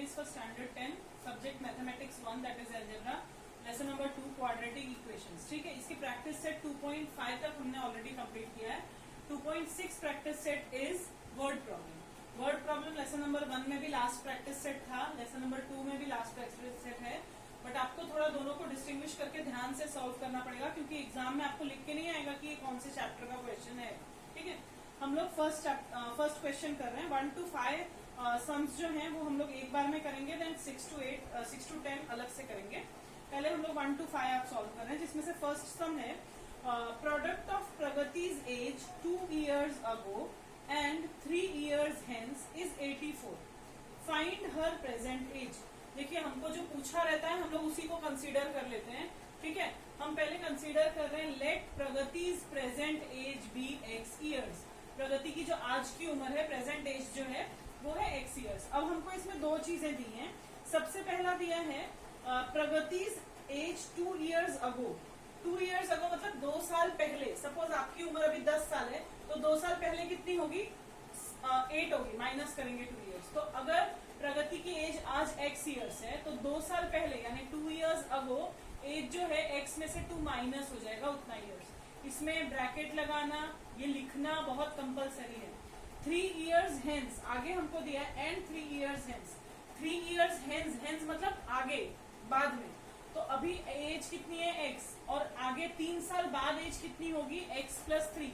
is for standard 10 subject mathematics 1 that is algebra lesson number 2 quadratic equations. ठीक है, इसकी practice set 2.5 तक हमने ऑलरेडी कंप्लीट किया है. 2.6 practice set is word problem. Word problem lesson number 1 में भी लास्ट प्रैक्टिस सेट था, लेसन नंबर 2 में भी लास्ट प्रैक्टिस सेट है. बट आपको थोड़ा दोनों को डिस्टिंग्विश करके ध्यान से सॉल्व करना पड़ेगा, क्योंकि एग्जाम में आपको लिख के नहीं आएगा कि ये कौन से चैप्टर का क्वेश्चन है. ठीक है, हम लोग फर्स्ट क्वेश्चन कर रहे हैं. 1 to 5 सम्स जो हैं वो हम लोग एक बार में करेंगे, देन 6 to 10 अलग से करेंगे. पहले हम लोग 1 to 5 आप सॉल्व कर रहे हैं, जिसमें से फर्स्ट सम है product of Pragati's age 2 years ago and 3 years hence is 84. Find her present age. देखिए, हमको जो पूछा रहता है हम लोग उसी को कंसीडर कर लेते हैं. ठीक है, हम पहले कंसीडर कर रहे हैं let Pragati's present age be x years. Pragati की जो आज की उम्र है, प्रेजेंट एज जो है वो है x years. अब हमको इसमें दो चीजें दी हैं. सबसे पहला दिया है प्रगतिज age 2 years ago. 2 years ago मतलब 2 साल पहले. सपोज आपकी उम्र अभी 10 साल है, तो 2 साल पहले कितनी होगी? 8 होगी. माइनस करेंगे 2 years. तो अगर प्रगति की एज आज x years है, तो 2 साल पहले यानी 2 years ago एज जो है x में से 2 माइनस हो जाएगा, उतना years. इसमें ब्रैकेट लगाना, ये लिखना बहुत कंपलसरी है. 3 years hence आगे हमको दिया है and 3 years hence. 3 years hence मतलब आगे, बाद में. तो अभी एज कितनी है x, और आगे 3 साल बाद एज कितनी होगी? x plus 3.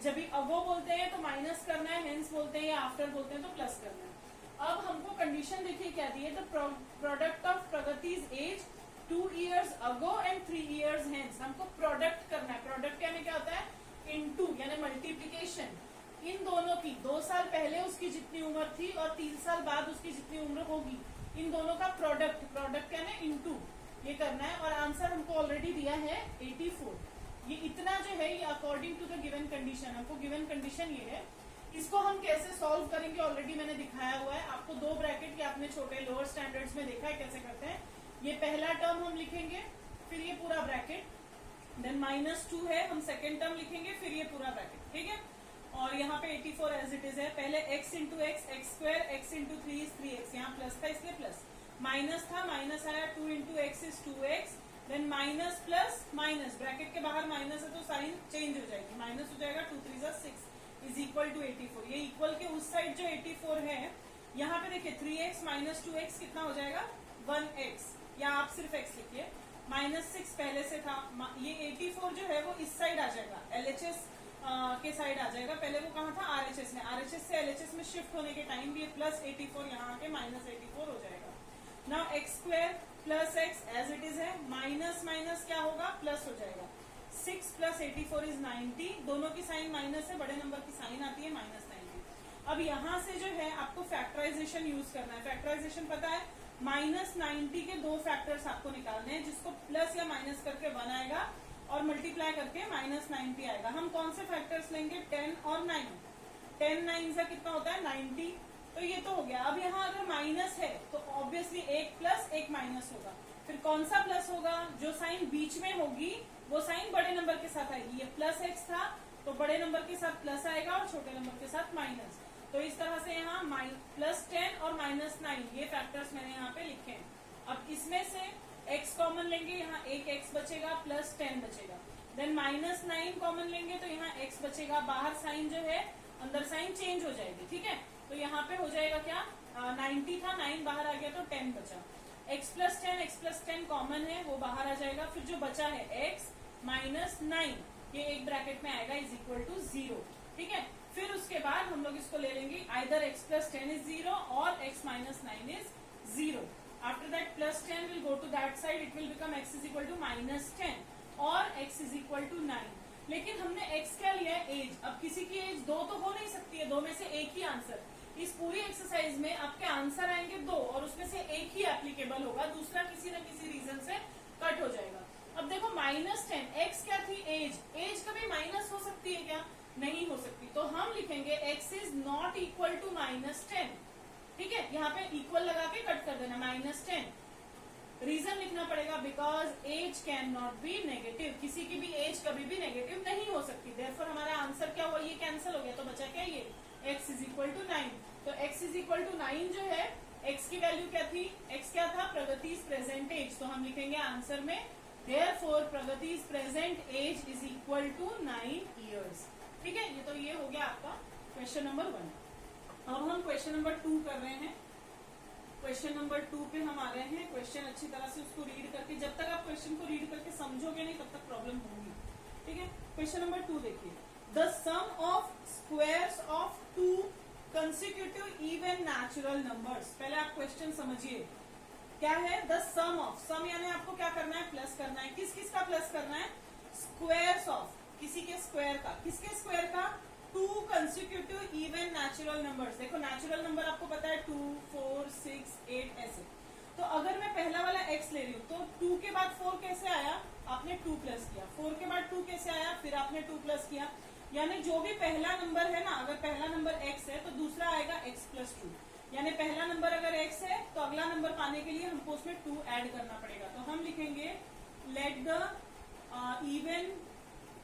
जब भी अगो बोलते हैं तो माइनस करना है, हेंस बोलते हैं या आफ्टर बोलते हैं तो प्लस करना है. अब हमको कंडीशन देखिए क्या दी है. तो product of Pragati's age 2 years ago and 3 years hence. हमको प्रोडक्ट करना है. प्रोडक्ट यानी क्या होता है? इनटू यानी मल्टीप्लीकेशन. इन दोनों की 2 साल पहले उसकी जितनी उम्र थी और 3 साल बाद उसकी जितनी उम्र होगी, इन दोनों का प्रोडक्ट. प्रोडक्ट यानी इनटू, ये करना है. और आंसर हमको ऑलरेडी दिया है 84. ये इतना जो है ये according to the given condition. हमको गिवन कंडीशन ये है. इसको हम कैसे सॉल्व करेंगे ऑलरेडी मैंने दिखाया हुआ है आपको. 2 ब्रैकेट के आपने छोटे लोअर स्टैंडर्ड्स में देखा है कैसे करते हैं. ये पहला टर्म हम लिखेंगे, फिर ये पूरा ब्रैकेट, देन -2 है, हम सेकेंड टर्म लिखेंगे, फिर ये पूरा ब्रैकेट. ठीक है, और यहाँ पे 84 एज इट इज है. पहले x into x, x square, x into 3 is 3x. यहाँ प्लस था इसलिए प्लस, माइनस था, माइनस आया, 2 into X is 2x, then minus plus minus, bracket के बाहर माइनस है तो साइन चेंज हो जाएगी, माइनस हो जाएगा, 2 3 6 इज इक्वल टू 84. ये इक्वल के उस साइड जो 84 है, यहाँ पे देखिए 3x माइनस 2x कितना हो जाएगा? 1x, या आप सिर्फ x लिखिए. -6 पहले से था. ये 84 जो है वो इस साइड आ जाएगा, LHS के साइड आ जाएगा. पहले वो कहाँ था? RHS में. RHS से LHS में शिफ्ट होने के टाइम भी प्लस 84 यहाँ आके -84 हो जाएगा. Now X square plus X as it is है, माइनस माइनस क्या होगा? प्लस हो जाएगा. 6 प्लस 84 इज 90. दोनों की साइन माइनस है, बड़े नंबर की साइन आती है -90. अब यहाँ से जो है आपको फैक्टराइजेशन यूज करना है. फैक्टराइजेशन पता है, -90 के 2 फैक्टर्स आपको निकालने हैं, जिसको प्लस या माइनस करके 1 आएगा और मल्टीप्लाई करके -90 आएगा. हम कौन से फैक्टर्स लेंगे? 10 और 9. 10 9 से कितना होता है? 90. तो ये तो हो गया. अब यहाँ अगर माइनस है तो ऑब्वियसली एक प्लस एक माइनस होगा. फिर कौन सा प्लस होगा? जो साइन बीच में होगी वो साइन बड़े नंबर के साथ आएगी. ये प्लस x था तो बड़े नंबर के साथ प्लस आएगा और छोटे नंबर के साथ माइनस. तो इस तरह से यहाँ +10 और -9 ये फैक्टर्स मैंने यहाँ पे लिखे हैं. अब इसमें से x कॉमन लेंगे, यहाँ एक x बचेगा, +10 बचेगा. देन -9 कॉमन लेंगे तो यहाँ x बचेगा. बाहर साइन जो है, अंदर साइन चेंज हो जाएगी. ठीक है, तो यहाँ पे हो जाएगा क्या? 90 था, 9 बाहर आ गया तो 10 बचा. x + 10 कॉमन है, वो बाहर आ जाएगा. फिर जो बचा है x -9, ये एक ब्रैकेट में आएगा, इज इक्वल टू 0. ठीक है, फिर उसके बाद हम लोग इसको ले लेंगे आइदर x + 10 इज 0 और x -9 is 0. After that +10 will go to that side, it will become x is equal to -10 और x इज इक्वल टू 9. लेकिन हमने x क्या लिया है? एज. अब किसी की एज 2 तो हो नहीं सकती है, 2 में से एक ही आंसर. इस पूरी एक्सरसाइज में आपके आंसर आएंगे 2 और उसमें से एक ही एप्लीकेबल होगा, दूसरा किसी न किसी रीजन से कट हो जाएगा. अब देखो -10, x क्या थी? एज. एज कभी माइनस हो सकती है क्या? नहीं हो सकती. तो हम लिखेंगे x is not equal to -10. ठीक है, यहाँ पे इक्वल लगा के कट कर देना, -10. रीजन लिखना पड़ेगा, because age can not be negative. किसी की भी एज कभी भी नेगेटिव नहीं हो सकती. देयरफॉर हमारा आंसर क्या हुआ? ये कैंसिल हो गया. तो बचा क्या? ये x इज इक्वल टू 9. तो x इज इक्वल टू 9 जो है, x की की वैल्यू क्या थी, x क्या था, प्रगति's प्रेजेंट एज, तो हम लिखेंगे आंसर में therefore Pragati's present age is equal to 9 years। ठीक है, ये हो गया आपका क्वेश्चन नंबर 1। अब हम क्वेश्चन नंबर 2 कर रहे हैं। क्वेश्चन नंबर 2 पे हम आ रहे हैं। क्वेश्चन अच्छी तरह से उसको रीड करके, जब तक आप क्वेश्चन को रीड करके समझोगे नहीं तब तक प्रॉब्लम होगी। ठीक है, क्वेश्चन नंबर 2 देखिए, the sum of squares of 2 consecutive even natural numbers. पहले आप क्वेश्चन समझिए क्या है, द सम ऑफ, सम यानी आपको क्या करना है, प्लस करना है। किस किस का प्लस करना है, स्क्वायर्स ऑफ, किसी के स्क्वायर का, किसके स्क्वायर का, 2 कंसेक्यूटिव इवन नेचुरल नंबर्स। देखो नेचुरल नंबर आपको पता है 2, 4, 6, 8 ऐसे। तो अगर मैं पहला वाला x ले रही हूँ तो 2 के बाद 4 कैसे आया, आपने 2 प्लस किया, 4 के बाद 2 कैसे आया, फिर आपने 2 प्लस किया। यानी जो भी पहला नंबर है ना, अगर पहला नंबर x है तो दूसरा आएगा x प्लस 2। यानी पहला नंबर अगर x है तो अगला नंबर पाने के लिए हमको उसमें 2 ऐड करना पड़ेगा। तो हम लिखेंगे let the even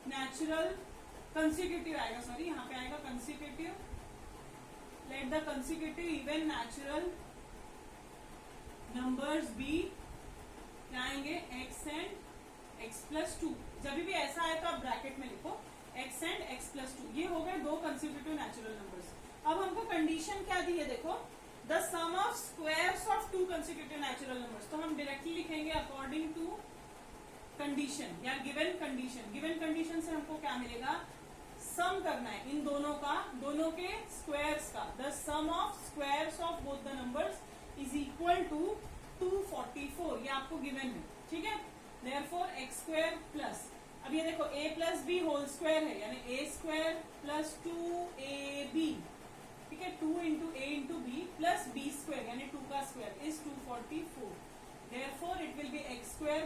natural consecutive आएगा, सॉरी यहाँ पे आएगा consecutive, let the consecutive even natural numbers be, क्या आएंगे, x एंड x प्लस 2। जब भी ऐसा आए तो आप ब्रैकेट में लिखो x एंड x प्लस 2। ये हो गए 2 कंसेक्यूटिव नेचुरल नंबर्स। अब हमको कंडीशन क्या दी है, देखो the sum of squares of 2 consecutive natural numbers. तो हम डायरेक्टली लिखेंगे अकॉर्डिंग टू कंडीशन या गिवन कंडीशन। गिवन कंडीशन से हमको क्या मिलेगा, सम करना है इन दोनों का, दोनों के स्क्वायर्स का। The sum of squares of both the numbers is equal to 244, ये आपको गिवन है। ठीक है, देयरफॉर x स्क्वायर प्लस, अब ये देखो a plus B whole square है, यानी a स्क्वायर प्लस 2ab, ठीक है, 2 into a into B plus b square यानी 2 का square is 244। Therefore it will be x square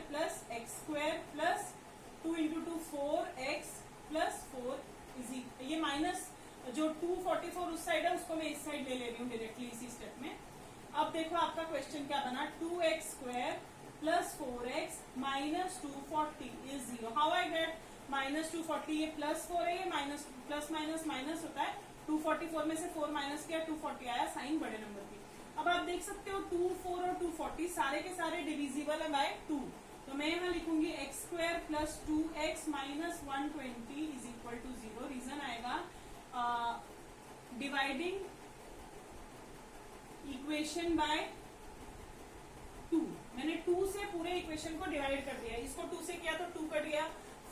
plus 2 into 2 4x plus 4 is, ये माइनस जो 244 उस साइड है उसको मैं इस साइड ले रही हूँ डायरेक्टली इसी स्टेप में। अब देखो आपका क्वेश्चन क्या बना, 2x square plus 4x minus 240 is 0। How I get minus 240, ये प्लस 4 है, ये माइनस, प्लस माइनस माइनस होता है। 244 में से 4 माइनस किया 240 आया, साइन बड़े नंबर की। अब आप देख सकते हो 2, 4 और 240 सारे के सारे डिविजिबल है बाय 2। तो मैं यहाँ लिखूंगी x square plus 2x minus 120 is equal to 0। Reason आएगा डिवाइडिंग इक्वेशन बाय 2। मैंने 2 से पूरे इक्वेशन को डिवाइड कर दिया, इसको 2 से किया तो 2 कट गया,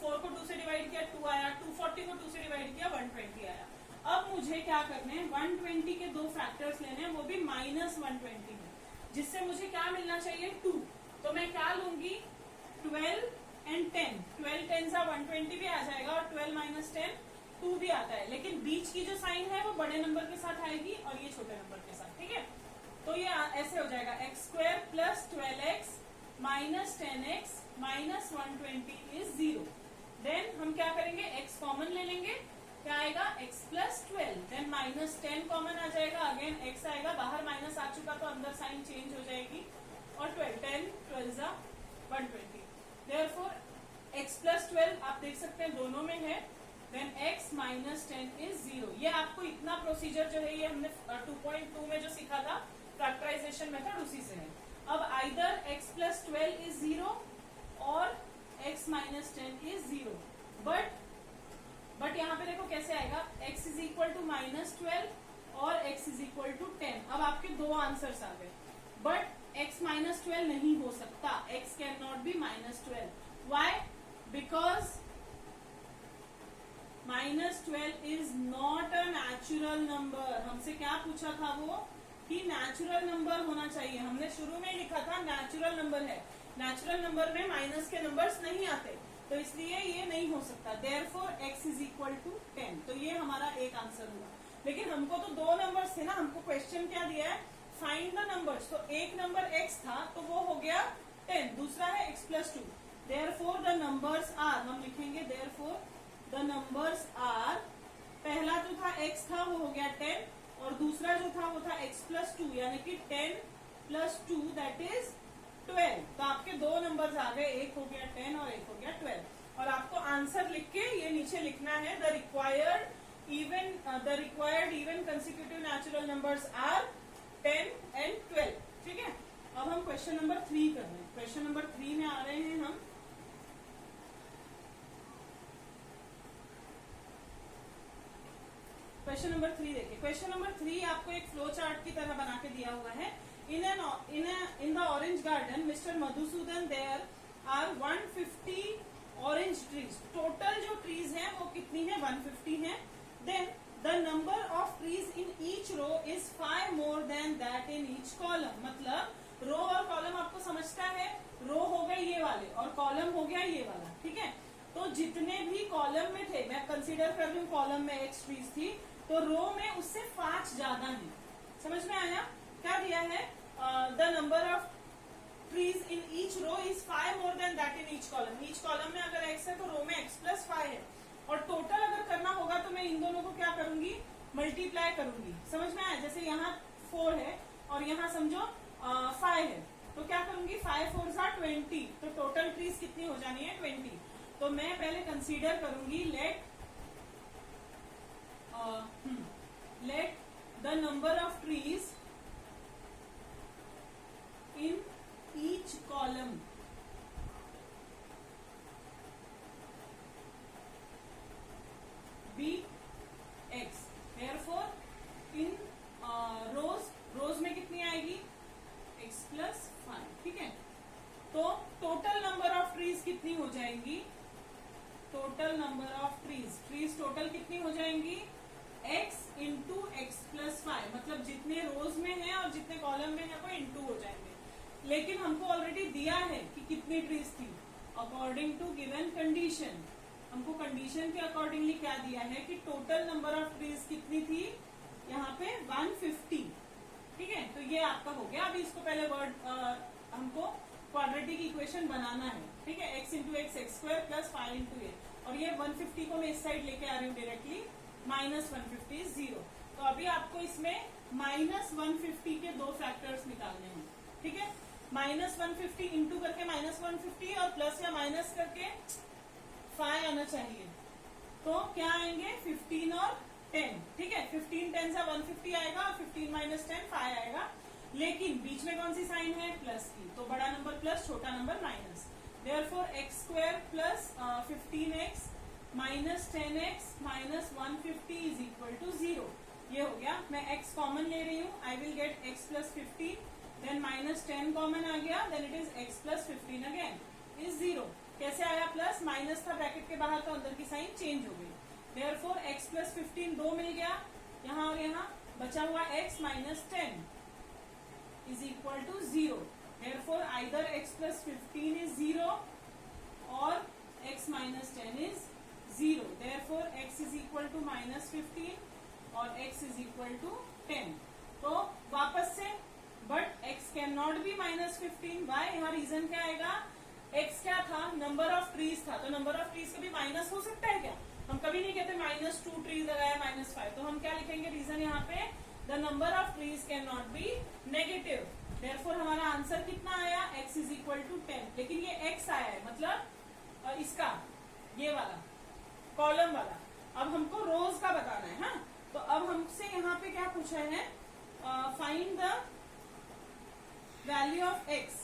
4 को 2 से डिवाइड किया 2 आया, 240 को 2 से डिवाइड किया 120 आया। अब मुझे क्या करने हैं, 120 के 2 फैक्टर्स लेने हैं, वो भी माइनस 120 में, जिससे मुझे क्या मिलना चाहिए 2। तो मैं क्या लूंगी 12 एंड 10, 12 10 सा 120 भी आ जाएगा और 12 माइनस 10 2 भी आता है, लेकिन बीच की जो साइन है वो बड़े नंबर के साथ आएगी और ये छोटे नंबर के साथ। ठीक है, तो ये ऐसे हो जाएगा x square plus 12x minus 10x minus 120 is 0। Then हम क्या करेंगे, x कॉमन ले लेंगे, क्या आएगा x plus 12, then minus 10 common आ जाएगा, अगेन x आएगा, बाहर माइनस आ चुका तो अंदर साइन चेंज हो जाएगी और 12 10 12 जा 120। देयरफॉर x प्लस 12 आप देख सकते हैं दोनों में है, देन x माइनस 10 इज 0। ये आपको इतना प्रोसीजर जो है ये हमने 2.2 में जो सीखा था फैक्टराइजेशन मेथड उसी से है। अब आइदर x प्लस 12 इज 0 और x माइनस 10 इज 0, बट यहाँ पे देखो कैसे आएगा, x is equal to minus 12 और x इज इक्वल टू 10। अब आपके 2 आंसर्स आ गए, बट x माइनस 12 नहीं हो सकता, x can not be minus 12। Why? Because minus 12 is not a natural number. हमसे क्या पूछा था वो कि नेचुरल नंबर होना चाहिए, हमने शुरू में लिखा था नेचुरल नंबर है, नेचुरल नंबर में माइनस के नंबर्स नहीं आते, तो इसलिए ये नहीं हो सकता। Therefore x is equal to 10, तो ये हमारा एक आंसर हुआ। लेकिन हमको तो 2 नंबर्स थे ना, हमको क्वेश्चन क्या दिया है, फाइंड द नंबर्स। तो एक नंबर x था तो वो हो गया 10, दूसरा है x plus 2। Therefore the numbers are, हम लिखेंगे देयरफॉर द नंबर्स आर, पहला जो था x था वो हो गया 10 और दूसरा जो था वो था x प्लस 2, यानी कि 10 प्लस 2 दैट इज 12। तो आपके 2 नंबर्स आ गए, एक हो गया 10 और एक हो गया 12। और आपको आंसर लिख के ये नीचे लिखना है, the required even consecutive natural numbers are 10 and 12। ठीक है। क्वेश्चन नंबर 3 कर रहे हैं। क्वेश्चन नंबर 3 में आ रहे हैं हम। क्वेश्चन नंबर 3 देखिए। क्वेश्चन नंबर 3 आपको एक फ्लो चार्ट की तरह बना के दिया हुआ है। In the orange garden mister Madhusudan there are 150 orange trees. Total जो ट्रीज हैं वो कितनी है? 150 है। Then the number of trees in each row is 5 more than that in each column. मतलब रो और कॉलम आपको समझता है, रो हो गए ये वाले और कॉलम हो गया ये वाला, ठीक है। तो जितने भी कॉलम में थे, मैं कंसीडर कर रही हूँ कॉलम में एक्स ट्रीज थी, तो रो में उससे 5 ज्यादा है। समझ में आया? क्या दिया है? The number of trees in each row is 5 more than that in each column. Each column में अगर x है तो रो में x प्लस 5 है। और टोटल अगर करना होगा तो मैं इन दोनों को क्या करूंगी? मल्टीप्लाई करूंगी। समझ में आया? जैसे यहाँ 4 है और यहाँ समझो 5 है, तो क्या करूंगी? 5 4 सा 20, तो टोटल ट्रीज कितनी हो जानी है? 20। तो मैं पहले कंसीडर करूंगी let the number of trees in each column be x. Therefore in rows में कितनी आएगी? x plus 5, ठीक है। तो टोटल नंबर ऑफ ट्रीज कितनी हो जाएंगी? Total number of trees total कितनी हो जाएंगी? x into x plus 5। मतलब जितने रोज में है और जितने कॉलम में है वो इंटू हो जाएंगे। लेकिन हमको ऑलरेडी दिया है कि कितनी ट्रीज थी। अकॉर्डिंग टू गिवन कंडीशन, हमको कंडीशन के अकॉर्डिंगली क्या दिया है कि टोटल नंबर ऑफ ट्रीज कितनी थी? यहाँ पे 150, ठीक है। तो ये आपका हो गया। अभी इसको पहले हमको क्वाड्रेटिक इक्वेशन बनाना है, ठीक है। x into x x square plus 5 into a, और ये 150 को मैं इस साइड लेके आ रही हूँ डायरेक्टली। -150 इज 0। तो अभी आपको इसमें -150 के 2 फैक्टर्स निकालने हैं, ठीक है। -150 इंटू करके -150 और प्लस या माइनस करके 5 आना चाहिए। तो क्या आएंगे? 15 और 10, ठीक है। 15 10 सा 150 आएगा और 15 माइनस 10 5 आएगा। लेकिन बीच में कौन सी साइन है? प्लस की। तो बड़ा नंबर प्लस, छोटा number minus. Therefore x square plus 15x minus 10x minus 150 is equal to 0। ये हो गया। मैं x कॉमन ले रही हूँ, I will get x plus 15, then minus 10 common आ गया, then it is x plus 15 again is 0। कैसे आया? प्लस माइनस था ब्रैकेट के बाहर, तो अंदर की साइन चेंज हो गई। देयरफॉर x प्लस 15 2 मिल गया यहाँ और यहाँ, बचा हुआ x minus 10 is equal to 0। Therefore either x plus 15 is 0 और x minus 10 is 0। Therefore x is equal to -15 और x is equal to 10। तो वापस से, but x can not be -15। Why? यहाँ रीजन क्या आएगा? x क्या था? नंबर ऑफ ट्रीज था। तो नंबर ऑफ ट्रीज कभी माइनस हो सकता है क्या? हम कभी नहीं कहते -2 ट्रीज लगाया -5। तो हम क्या लिखेंगे रीजन यहाँ पे? The number of trees can not be negative. Therefore हमारा आंसर कितना आया? x is equal to 10। लेकिन ये x आया है, मतलब इसका ये वाला कॉलम वाला। अब हमको रोज का बताना है। हाँ, तो अब हमसे यहाँ पे क्या पूछा है? Find the value of x।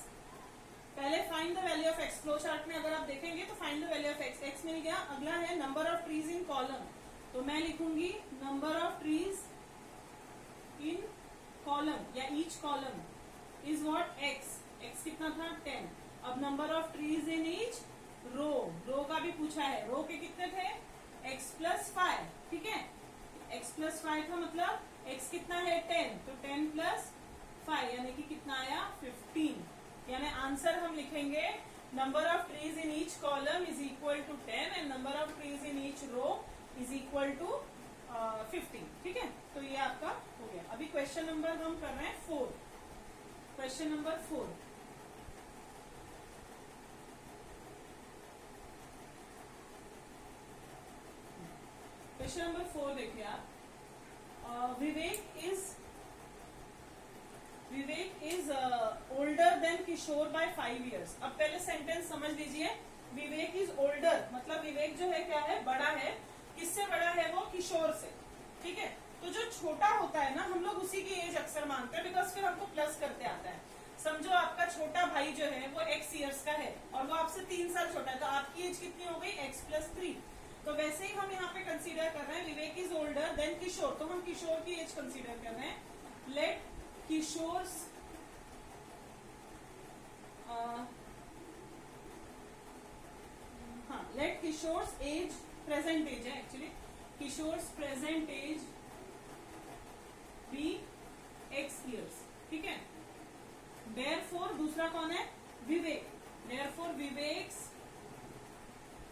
पहले find the value of x। Flow chart में अगर आप देखेंगे तो find the value of x, x मिल गया। अगला है number of trees in column. तो मैं लिखूंगी number of trees in column या each column is what? x। x कितना था? 10। अब number of trees in each row का भी पूछा है। रो के कितने थे? x प्लस 5, ठीक है। x प्लस 5 था, मतलब x कितना है? 10। तो 10 प्लस 5 यानी कि कितना आया? 15। यानी आंसर हम लिखेंगे number of trees in each column is equal to 10 and number of trees in each row is equal to 15, ठीक है। तो ये आपका हो गया। अभी क्वेश्चन नंबर हम कर रहे हैं 4। Question number 4। क्वेश्चन नंबर 4 देखिए आप। Vivek is older than Kishore by 5 years। अब पहले सेंटेंस समझ लीजिए। विवेक इज ओल्डर, मतलब विवेक जो है क्या है? बड़ा है। किससे बड़ा है वो? किशोर से, ठीक है। तो जो छोटा होता है ना, हम लोग उसी की एज अक्सर मानते हैं, बिकॉज फिर हमको प्लस करते आता है। समझो आपका छोटा भाई जो है वो x ईयर्स का है और वो आपसे 3 साल छोटा है, तो आपकी एज कितनी हो गई x प्लस 3। तो वैसे ही हम यहाँ पे कंसीडर कर रहे हैं Vivek is older than Kishore, तो हम किशोर की एज कंसीडर कर रहे हैं। Let Kishore's let Kishore's age, present age है actually, Kishore's present age be x years, ठीक है। देयरफॉर दूसरा कौन है, Vivek, therefore Vivek's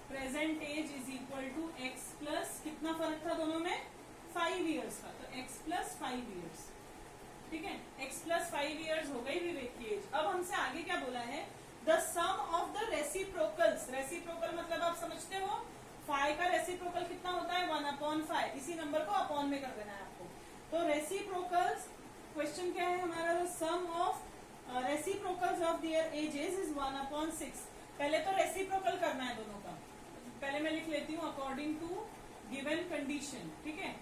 present age is equal to x plus, कितना फर्क था दोनों में, 5 ईयर्स का, तो x प्लस 5 ईयर्स, ठीक है। x प्लस 5 ईयर्स हो गई विवेक की एज। अब हमसे आगे क्या बोला है, the sum of the reciprocals, reciprocal मतलब आप समझते हो, फाइव का रेसिप्रोकल कितना होता है 1/5, इसी नंबर को अपॉन में कर देना है आपको। तो रेसिप्रोकल्स, क्वेश्चन क्या है हमारा, sum of reciprocals of their ages is 1/6। पहले तो रेसिप्रोकल करना है दोनों का, पहले मैं लिख लेती हूँ अकॉर्डिंग टू गिवन कंडीशन, ठीक है,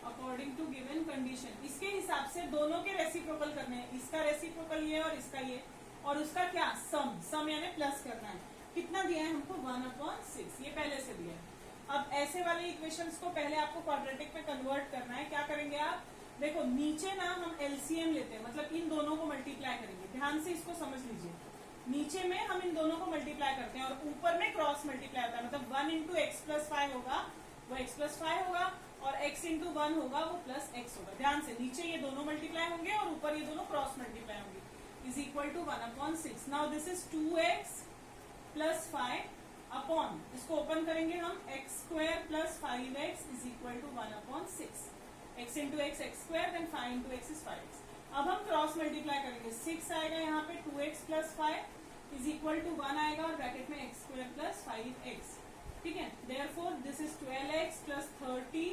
अकॉर्डिंग टू गिवन कंडीशन, इसके हिसाब से दोनों के रेसिप्रोकल करने हैं, इसका रेसिप्रोकल ये और इसका ये, और उसका क्या सम यानी प्लस करना है। कितना दिया है हमको 1/6, ये पहले से दिया है। अब ऐसे वाले इक्वेशंस को पहले आपको क्वाड्रेटिक में कन्वर्ट करना है। क्या करेंगे आप, देखो नीचे ना हम एलसीएम लेते हैं, मतलब इन दोनों को मल्टीप्लाई करेंगे, ध्यान से इसको समझ लीजिए। नीचे में हम इन दोनों को मल्टीप्लाई करते हैं और ऊपर में क्रॉस मल्टीप्लाई होता है, मतलब 1 इंटू एक्स प्लस 5 होगा वो x प्लस 5 होगा और x इंटू 1 होगा वो प्लस x होगा। ध्यान से नीचे ये दोनों मल्टीप्लाई होंगे और ऊपर ये दोनों क्रॉस मल्टीप्लाई होंगे, is equal to 1/6। Now this is 2x plus 5 upon, इसको ओपन करेंगे हम, x square plus 5x is equal to 1/6, x into x x square then 5 into X is 5x। अब हम क्रॉस मल्टीप्लाई करेंगे, 6 आएगा यहाँ पे, 2x plus 5 is equal to 1 आएगा और ब्रैकेट में x स्क्वायर प्लस 5x, ठीक है। Therefore this is 12x plus 30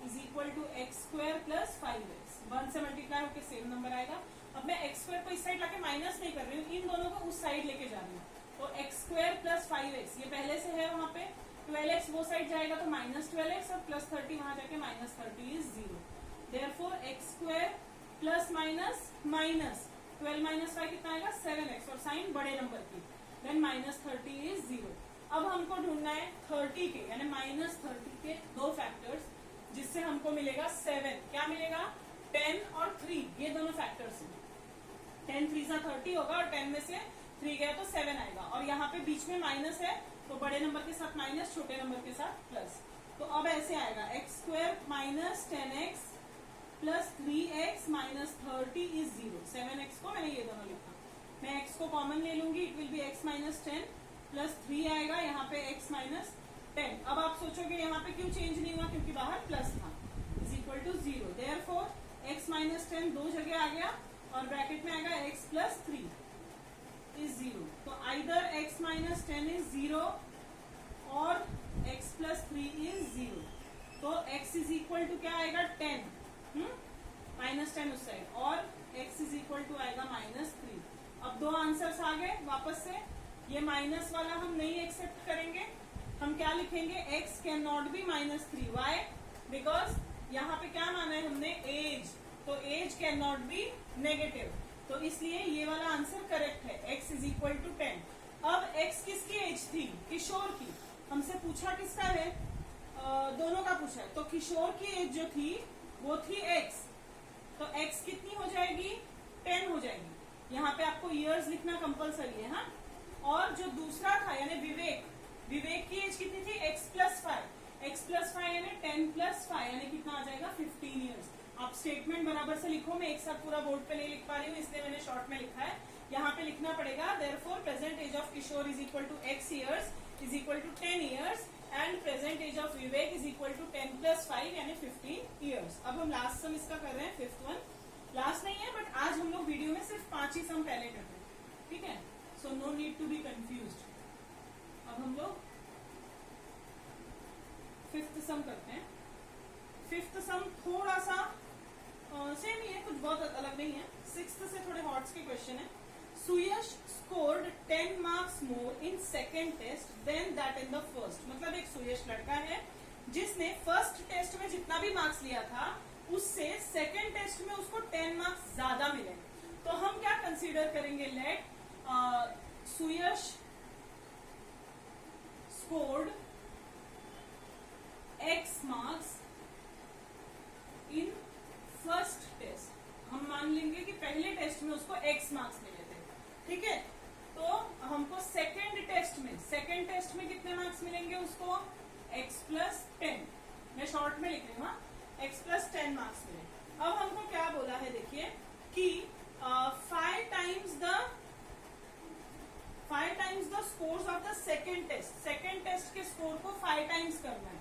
is equal to x square plus 5x, 1 से मल्टीप्लाई होकर सेम नंबर आएगा। अब मैं x स्क्वायर को इस साइड लाके माइनस नहीं कर रही हूँ, इन दोनों को उस साइड लेके जा रही हूँ, तो x स्क्वायर प्लस 5x ये पहले से है वहाँ पे, 12x वो साइड जाएगा तो -12x और प्लस 30 वहां जाके -30 is 0। Therefore x square plus minus minus 12 minus 5 कितना आएगा 7x, और साइन बड़े नंबर की, देन -30 इज 0। अब हमको ढूंढना है 30 के यानी -30 के दो फैक्टर्स, जिससे हमको मिलेगा 7, क्या मिलेगा 10 और 3, ये दोनों फैक्टर्स हैं। 10 3 सा 30 होगा और 10 में से 3 गया तो 7 आएगा, और यहाँ पे बीच में माइनस है तो बड़े नंबर के साथ माइनस, छोटे नंबर के साथ प्लस। तो अब ऐसे आएगा x square minus 10x plus 3x minus 30 is 0। 7x को मैंने ये दोनों लिखा, मैं x को कॉमन ले लूंगी, it will be x minus 10 plus 3 आएगा, यहाँ पे x माइनस 10। अब आप सोचोगे यहाँ पे क्यों चेंज नहीं हुआ, क्योंकि बाहर प्लस था, is equal to 0। Therefore x minus 10 दो जगह आ गया और ब्रैकेट में आएगा x प्लस 3 इज 0। तो आइदर x माइनस 10 इज 0 और x प्लस 3 इज 0। तो x इज इक्वल टू क्या आएगा 10, -10 उस साइड, और x इज इक्वल टू आएगा -3। अब दो आंसर्स आ गए वापस से, ये माइनस वाला हम नहीं एक्सेप्ट करेंगे, हम क्या लिखेंगे x can not be -3। Why, because यहाँ पे क्या माना है हमने एज, तो age can not be negative, तो इसलिए ये वाला आंसर करेक्ट है, x इज इक्वल टू 10। अब x किसकी एज थी, किशोर की, हमसे पूछा किसका है, दोनों का पूछा है, तो किशोर की एज जो थी वो थी x, तो x कितनी हो जाएगी 10 हो जाएगी। यहाँ पे आपको ईयर्स लिखना कंपलसरी है, हाँ। और जो दूसरा था यानी विवेक, विवेक की एज कितनी थी x प्लस 5 यानी 10 प्लस 5 यानी कितना आ जाएगा 15 ईयर्स। आप स्टेटमेंट बराबर से लिखो, मैं एक साथ पूरा बोर्ड पे नहीं लिख पा रही हूँ इसलिए मैंने शॉर्ट में लिखा है, यहाँ पे लिखना पड़ेगा। Therefore present age of Kishore is equal to x years is equal to 10 years and present age of Vivek is equal to 10 plus 5 यानी 15 ईयर्स। अब हम लास्ट सम इसका कर रहे हैं, 5th वन, लास्ट नहीं है बट आज हम लोग वीडियो में सिर्फ 5 ही सम पहले कर रहे हैं, ठीक है, so no need to be confused. अब हम लोग 5th सम करते हैं। 5th सम थोड़ा सा सेम ही है, कुछ बहुत अलग नहीं है, 6th से थोड़े हॉट्स के क्वेश्चन है। Suyash scored 10 marks more in second test than that in the first. मतलब एक सुयश लड़का है जिसने फर्स्ट टेस्ट में जितना भी मार्क्स लिया था उससे सेकेंड टेस्ट में उसको 10 मार्क्स ज्यादा मिले, तो हम क्या कंसीडर करेंगे, let Suyash scored X marks in first test. हम मान लेंगे कि पहले टेस्ट में उसको X मार्क्स मिले थे, ठीक है। तो हमको सेकेंड टेस्ट में कितने मार्क्स मिलेंगे उसको? X प्लस 10, मैं शॉर्ट में लिख रही हूँ, X प्लस 10 मार्क्स मिले। अब हमको क्या बोला है देखिए कि 5 times the scores of the second test के स्कोर को 5 टाइम्स करना है।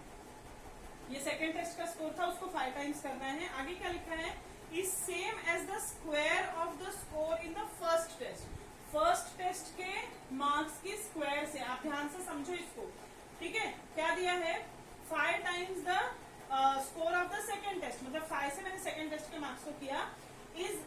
ये सेकेंड टेस्ट का स्कोर था, उसको 5 टाइम्स करना है। आगे क्या लिखा है? Is same as the square of the score in the first test के मार्क्स के स्क्वायर से। आप ध्यान से समझो इसको, ठीक है। क्या दिया है? 5 times the score of the second test, मतलब 5 से मैंने सेकेंड टेस्ट के मार्क्स को किया, इज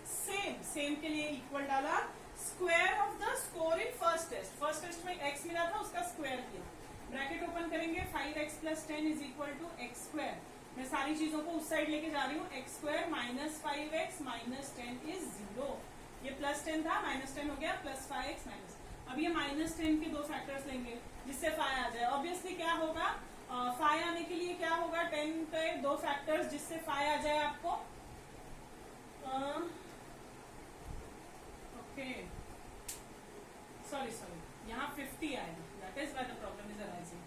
सेम के लिए इक्वल डाला square of the score in first test में x मिला था, उसका स्क्वायर किया। ब्रैकेट ओपन करेंगे, 5x plus 10 is equal to x square. मैं सारी चीजों को उस साइड लेके जा रही हूँ। X square minus 5x minus 10 is 0। ये प्लस 10 था, माइनस 10 हो गया, प्लस 5x माइनस। अब ये माइनस 10 के दो फैक्टर्स लेंगे जिससे 5 आ जाए। ऑब्वियसली क्या होगा? 5 आने के लिए क्या होगा? 10 के दो फैक्टर्स जिससे 5 आ जाए आपको। ओके, सॉरी, यहाँ 50 आएगा। That is why the problem is arising.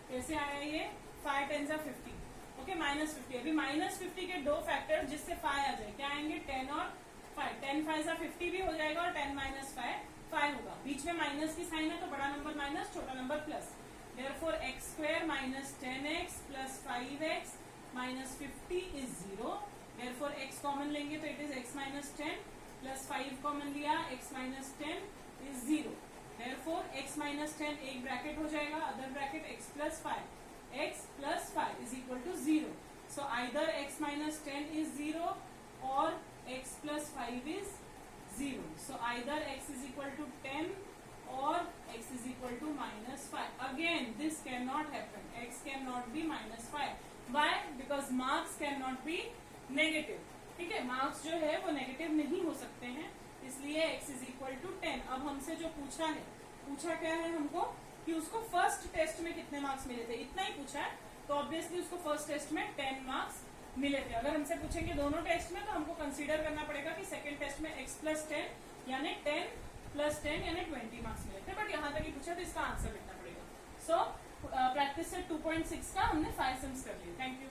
कैसे आया ये? 5 10 जा 50, ओके, माइनस 50। अभी माइनस 50 के दो फैक्टर जिससे 5 आ जाए, क्या आएंगे? 10 और 5। 10 5 जा 50 भी हो जाएगा और 10 माइनस 5 होगा। बीच में माइनस की साइन है तो बड़ा नंबर माइनस, छोटा number plus. Therefore x square minus 10x plus 5x minus 50 is 0। Therefore x common लेंगे तो it is x minus 10 plus 5 common लिया, x minus 10 is 0। Therefore x minus 10 एक ब्रैकेट हो जाएगा, other bracket x plus 5 is equal to 0। So either x minus 10 is 0 और x plus 5 is 0। So either x is equal to 10 और x is equal to minus 5. Again, this cannot happen. x cannot be minus 5. Why? Because marks cannot be negative. ठीक है, marks जो है वो negative नहीं हो सकते हैं, इसलिए x is equal to 10। अब हमसे जो पूछा क्या है हमको कि उसको फर्स्ट टेस्ट में कितने मार्क्स मिले थे, इतना ही पूछा है। तो ऑब्वियसली उसको फर्स्ट टेस्ट में 10 मार्क्स मिले थे। अगर हमसे पूछेंगे दोनों टेस्ट में तो हमको कंसीडर करना पड़ेगा कि सेकेंड टेस्ट में x प्लस 10 यानी 10 प्लस 10 यानी 20 मार्क्स मिले थे। बट यहाँ तक ही पूछा तो इसका आंसर लिखना पड़ेगा। सो प्रैक्टिस सेट 2.6 का हमने 5 सम्स कर लिए। Thank you.